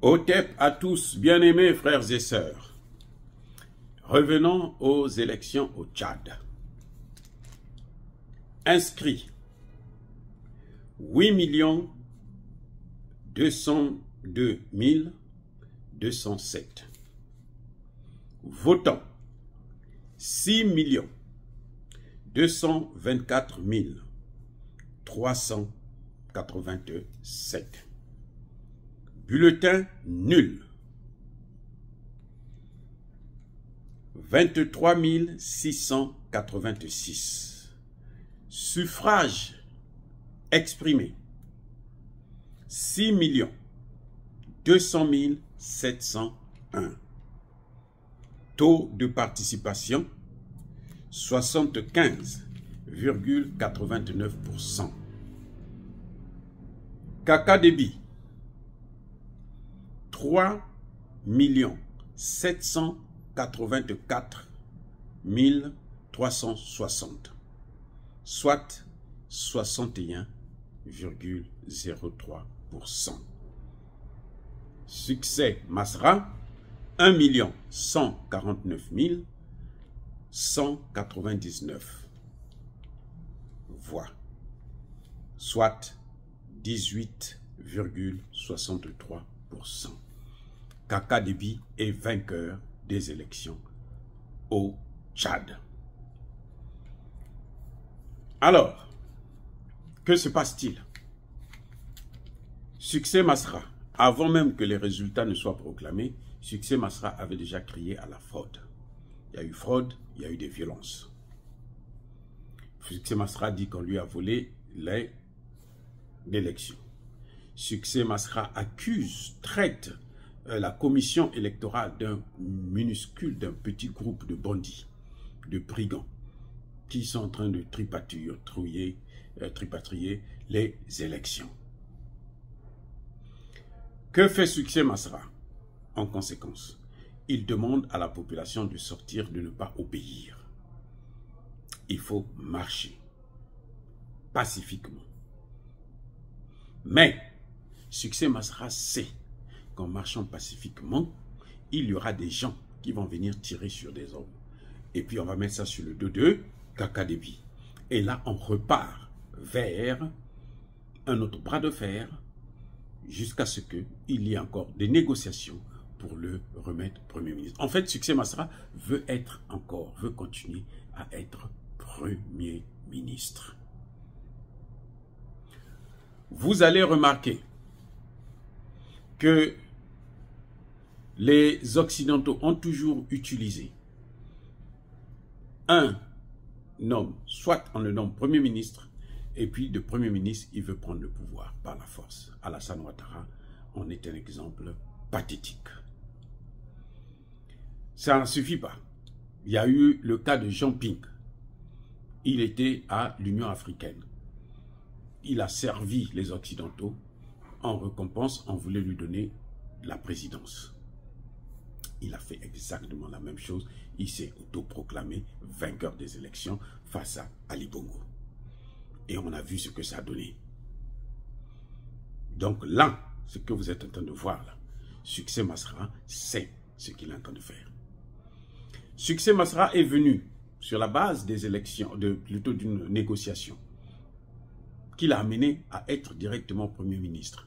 Otep à tous, bien-aimés frères et sœurs. Revenons aux élections au Tchad. Inscrits 8 202 207. Votants 6 224 387. Bulletin nul 23 686. Suffrage exprimé 6 200 701. Taux de participation 75,89%. Kaka débit 3 784 360, soit 61,03%. Succès Masra 1 149 199 voix, soit 18,63%. Kaka Déby est vainqueur des élections au Tchad. Alors, que se passe-t-il? Succès Masra, avant même que les résultats ne soient proclamés, Succès Masra avait déjà crié à la fraude. Il y a eu fraude, il y a eu des violences. Succès Masra dit qu'on lui a volé l'élection. Succès Masra accuse, traite la commission électorale d'un petit groupe de bandits, de brigands, qui sont en train de tripatrier les élections. Que fait Succès Masra? En conséquence, il demande à la population de sortir, de ne pas obéir. Il faut marcher pacifiquement. Mais Succès Masra sait qu'en marchant pacifiquement, il y aura des gens qui vont venir tirer sur des hommes. Et puis on va mettre ça sur le dos de Kaka Déby. Et là, on repart vers un autre bras de fer jusqu'à ce qu'il y ait encore des négociations pour le remettre Premier ministre. En fait, Succès Masra veut continuer à être Premier ministre. Vous allez remarquer que les Occidentaux ont toujours utilisé un homme, soit on le nomme Premier ministre, et puis de Premier ministre, il veut prendre le pouvoir par la force. Alassane Ouattara en est un exemple pathétique. Ça ne suffit pas. Il y a eu le cas de Jean Ping. Il était à l'Union africaine. Il a servi les Occidentaux. En récompense, on voulait lui donner la présidence. Il a fait exactement la même chose. Il s'est autoproclamé vainqueur des élections face à Ali Bongo. Et on a vu ce que ça a donné. Donc là, ce que vous êtes en train de voir là, Succès Masra, c'est ce qu'il est en train de faire. Succès Masra est venu sur la base des élections, plutôt d'une négociation, qui l'a amené à être directement Premier ministre.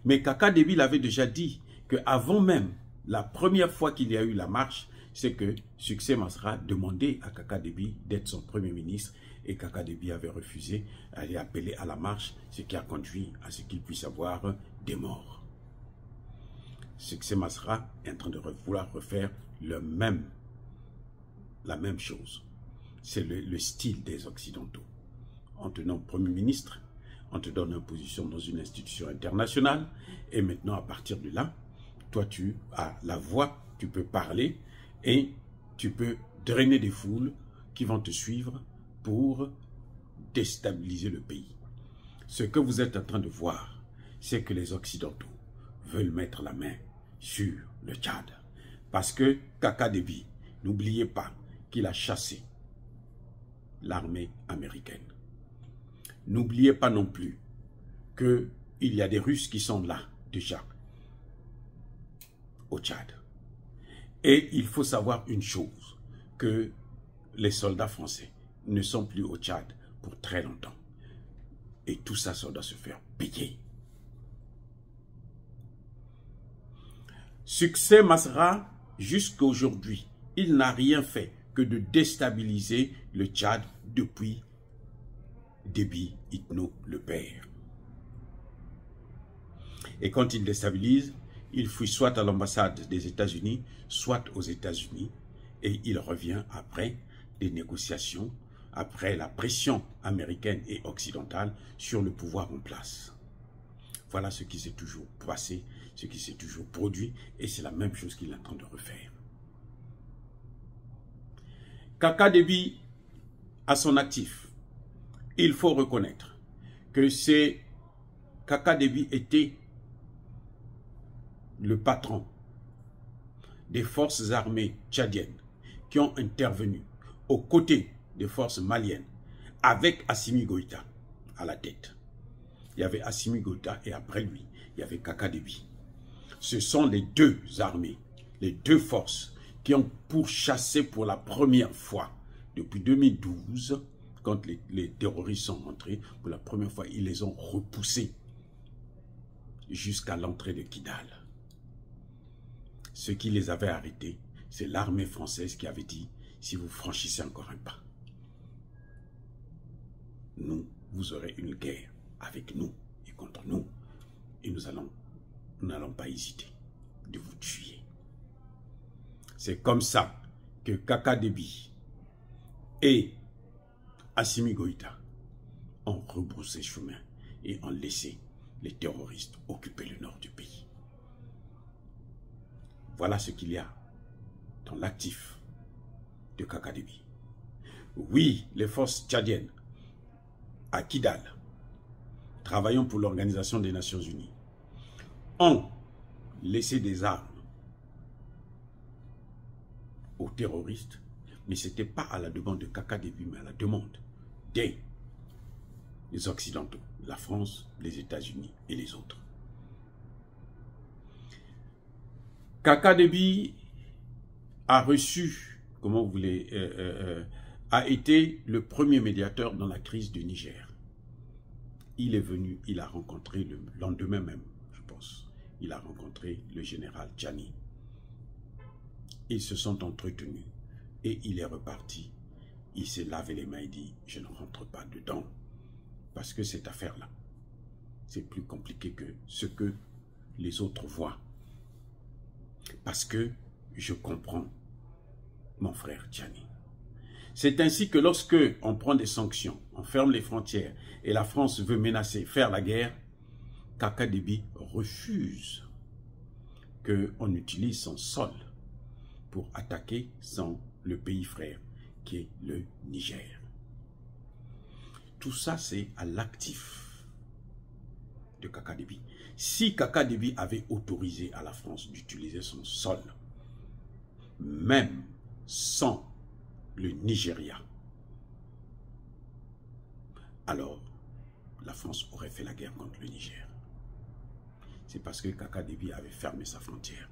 Mais Kaka Déby l'avait déjà dit qu'avant même la première fois qu'il y a eu la marche, c'est que Succès Masra demandait à Kaka Déby d'être son Premier ministre et Kaka Déby avait refusé, aller appeler à la marche, ce qui a conduit à ce qu'il puisse avoir des morts. Succès Masra est en train de vouloir refaire la même chose. C'est le style des Occidentaux. On te nomme Premier ministre, on te donne une position dans une institution internationale, et maintenant à partir de là, toi tu as la voix, tu peux parler, et tu peux drainer des foules qui vont te suivre pour déstabiliser le pays. Ce que vous êtes en train de voir, c'est que les Occidentaux veulent mettre la main sur le Tchad. Parce que Kaka Déby, n'oubliez pas qu'il a chassé l'armée américaine. N'oubliez pas non plus qu'il y a des Russes qui sont là déjà. au Tchad. Et il faut savoir une chose, que les soldats français ne sont plus au Tchad pour très longtemps. Et tout ça, ça doit se faire payer. Succès Masra, jusqu'à aujourd'hui, il n'a rien fait que de déstabiliser le Tchad depuis Déby Itno le père. Et quand il déstabilise, il fuit soit à l'ambassade des États-Unis, soit aux États-Unis, et il revient après des négociations, après la pression américaine et occidentale sur le pouvoir en place. Voilà ce qui s'est toujours passé, ce qui s'est toujours produit, et c'est la même chose qu'il est en train de refaire. Kaka Déby, à son actif, il faut reconnaître que c'est Kaka Déby était le patron des forces armées tchadiennes qui ont intervenu aux côtés des forces maliennes avec Assimi Goïta à la tête. Il y avait Assimi Goïta et après lui, il y avait Kaka Déby. Ce sont les deux armées, les deux forces qui ont pourchassé pour la première fois depuis 2012, quand les terroristes sont rentrés, pour la première fois, ils les ont repoussés jusqu'à l'entrée de Kidal. Ceux qui les avaient arrêtés, c'est l'armée française qui avait dit, si vous franchissez encore un pas, nous, vous aurez une guerre avec nous et contre nous, et nous n'allons pas hésiter de vous tuer. C'est comme ça que Kaka Déby et Assimi Goïta ont rebroussé chemin et ont laissé les terroristes occuper le nord du pays. Voilà ce qu'il y a dans l'actif de Kaka Déby. Oui, les forces tchadiennes à Kidal, travaillant pour l'Organisation des Nations Unies, ont laissé des armes aux terroristes, mais ce n'était pas à la demande de Kaka Déby, mais à la demande des Occidentaux, la France, les États-Unis et les autres. Kaka Déby a reçu, comment vous voulez, a été le premier médiateur dans la crise du Niger. Il est venu, il a rencontré le lendemain même, je pense, il a rencontré le général Tchani. Ils se sont entretenus et il est reparti. Il s'est lavé les mains et dit, je ne rentre pas dedans. Parce que cette affaire-là, c'est plus compliqué que ce que les autres voient. Parce que je comprends mon frère Tchani. C'est ainsi que lorsque on prend des sanctions, on ferme les frontières et la France veut menacer, faire la guerre, Kaka Déby refuse qu'on utilise son sol pour attaquer le pays frère qui est le Niger. Tout ça, c'est à l'actif de Kaka Déby. Si Kaka Déby avait autorisé à la France d'utiliser son sol, même sans le Nigeria, alors la France aurait fait la guerre contre le Niger. C'est parce que Kaka Déby avait fermé sa frontière.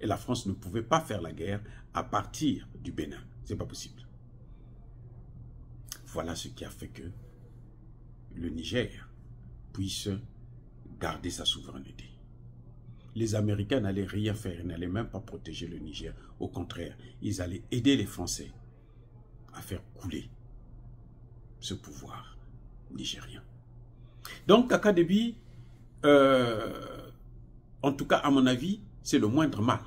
Et la France ne pouvait pas faire la guerre à partir du Bénin. C'est pas possible. Voilà ce qui a fait que le Niger puisse garder sa souveraineté. Les Américains n'allaient rien faire, ils n'allaient même pas protéger le Niger. Au contraire, ils allaient aider les Français à faire couler ce pouvoir nigérien. Donc Kaka Déby, en tout cas à mon avis, c'est le moindre mal.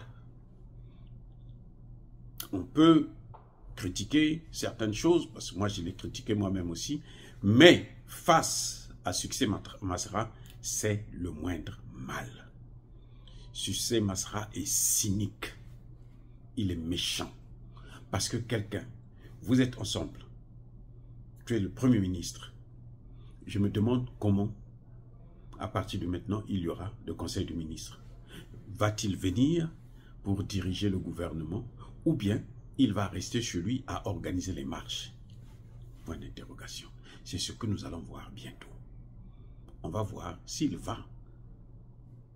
On peut critiquer certaines choses, parce que moi je l'ai critiqué moi-même aussi, mais face à Succès Masra, c'est le moindre mal. Succès Masra est cynique, il est méchant, parce que quelqu'un, vous êtes ensemble, tu es le Premier ministre, je me demande comment, à partir de maintenant, il y aura le Conseil des ministres. Va-t-il venir pour diriger le gouvernement ou bien il va rester chez lui à organiser les marches? Point d'interrogation. C'est ce que nous allons voir bientôt. On va voir s'il va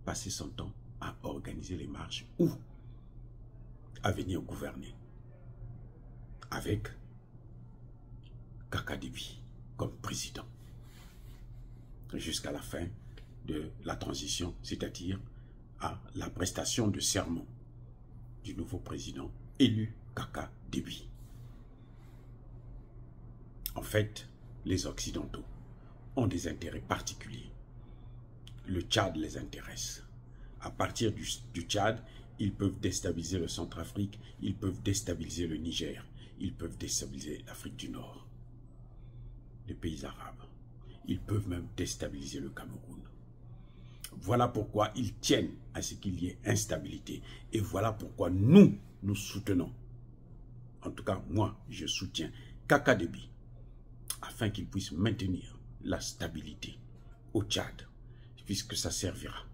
passer son temps à organiser les marches ou à venir gouverner avec Kaka Déby comme président jusqu'à la fin de la transition, c'est-à-dire à la prestation de serment du nouveau président élu Kaka Déby. En fait, les Occidentaux ont des intérêts particuliers. Le Tchad les intéresse. À partir du Tchad, ils peuvent déstabiliser le Centrafrique, ils peuvent déstabiliser le Niger, ils peuvent déstabiliser l'Afrique du Nord, les pays arabes. Ils peuvent même déstabiliser le Cameroun. Voilà pourquoi ils tiennent à ce qu'il y ait instabilité. Et voilà pourquoi nous soutenons, en tout cas moi, je soutiens Kaka Déby, afin qu'il puisse maintenir la stabilité au Tchad, puisque ça servira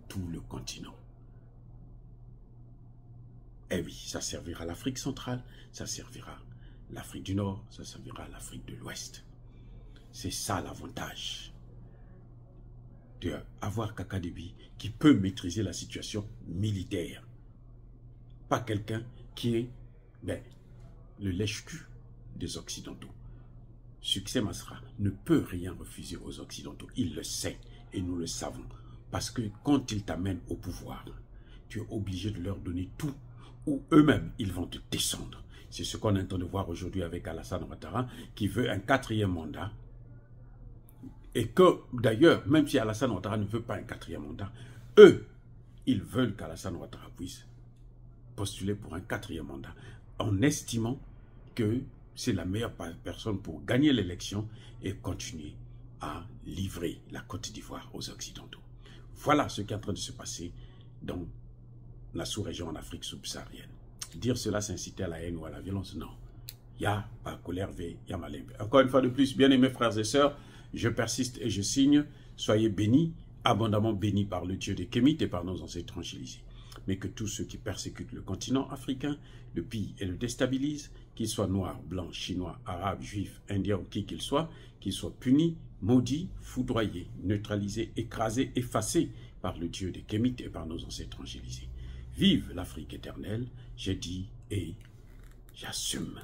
tout le continent. Eh oui, ça servira l'Afrique centrale, ça servira l'Afrique du Nord, ça servira l'Afrique de l'Ouest. C'est ça l'avantage d'avoir Kaka Déby qui peut maîtriser la situation militaire. Pas quelqu'un qui est le lèche-cul des Occidentaux. Succès Masra ne peut rien refuser aux Occidentaux. Il le sait et nous le savons. Parce que quand ils t'amènent au pouvoir, tu es obligé de leur donner tout ou eux-mêmes, ils vont te descendre. C'est ce qu'on est en train de voir aujourd'hui avec Alassane Ouattara qui veut un 4e mandat. Et que d'ailleurs, même si Alassane Ouattara ne veut pas un 4e mandat, eux, ils veulent qu'Alassane Ouattara puisse postuler pour un 4e mandat en estimant que c'est la meilleure personne pour gagner l'élection et continuer à livrer la Côte d'Ivoire aux Occidentaux. Voilà ce qui est en train de se passer dans la sous-région en Afrique subsaharienne. Dire cela, c'est inciter à la haine ou à la violence, non. Il y a pas colère, il y a malimbe. Encore une fois de plus, bien-aimés frères et sœurs, je persiste et je signe. Soyez bénis, abondamment bénis par le Dieu des Kémites et par nos ancêtres tranquillisés. Mais que tous ceux qui persécutent le continent africain, le pillent et le déstabilisent, qu'ils soient noirs, blancs, chinois, arabes, juifs, indiens ou qui qu'ils soient punis, maudits, foudroyés, neutralisés, écrasés, effacés par le Dieu des Kémites et par nos ancêtres tranquillisés. Vive l'Afrique éternelle, j'ai dit et j'assume.